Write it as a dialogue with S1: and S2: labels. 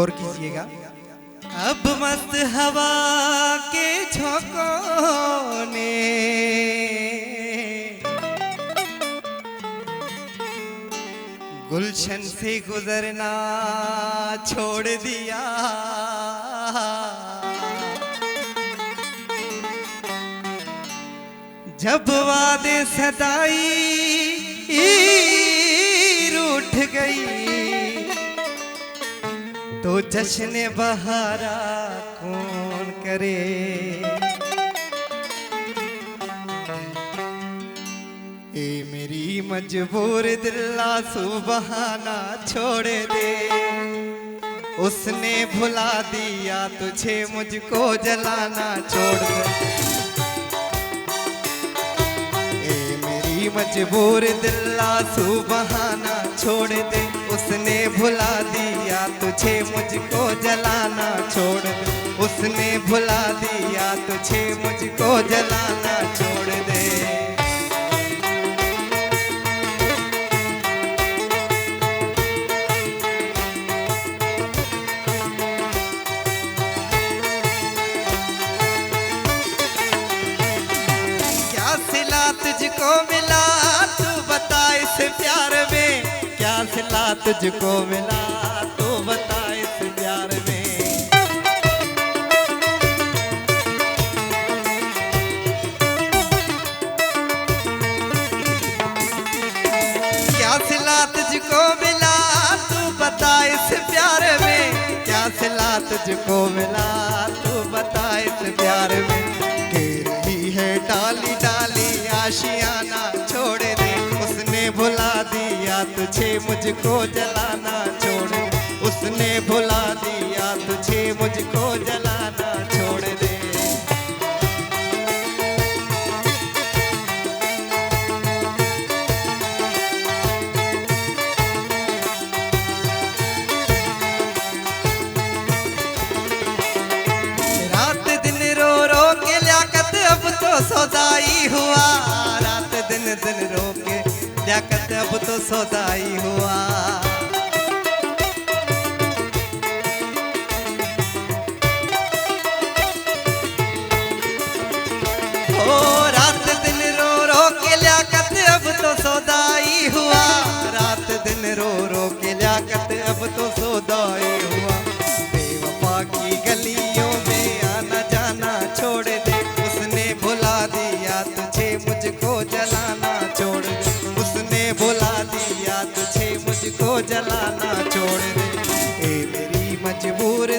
S1: गौर कीजिएगा। अब मस्त हवा के झोंकों ने गुलशन से गुजरना छोड़ दिया। जब वादे सदाई रूठ गई तो जश्न बहारा कौन करे। ए मेरी मजबूर दिल आंसू बहाना छोड़ दे, उसने भुला दिया तुझे मुझको जलाना छोड़ दे। मजबूर दिल आंसू बहाना छोड़ दे, उसने भुला दिया तुझे मुझको जलाना छोड़ दे। उसने भुला दिया तुझे मुझको जलाना छोड़ दे। क्या सिला तुझको मिला तू बता इस प्यार में, क्या सिला तुझको मिला तू बता इस प्यार में। क्या सिला तुझको मिला तू बता इस प्यार में, क्या सिला तुझको मिला तू बता इस प्यार में। कह रही है डाली डाली आशियाना छोड़ दे, उसने भुला दिया तुझे मुझको जलाना छोड़ दे। उसने भुला दिया तुझे मुझको जलाना छोड़ दे। रात दिन रो रो के लियाकत अब तो सौदाई हुआ, रात दिन दिन रो के लियाकत अब तो सौदाई हुआ। ओ रात दिन रो रो के लियाकत अब तो सौदाई हुआ, रात दिन रो रो के लियाकत अब तो सौदाई हुआ। बेवफा की गलियों में आना जाना छोड़ दे, उसने भुला दिया तुझे मुझको जलाना छोड़ दे। उसने भुला दिया तुझे मुझको जलाना छोड़ दे। ए मेरी मजबूर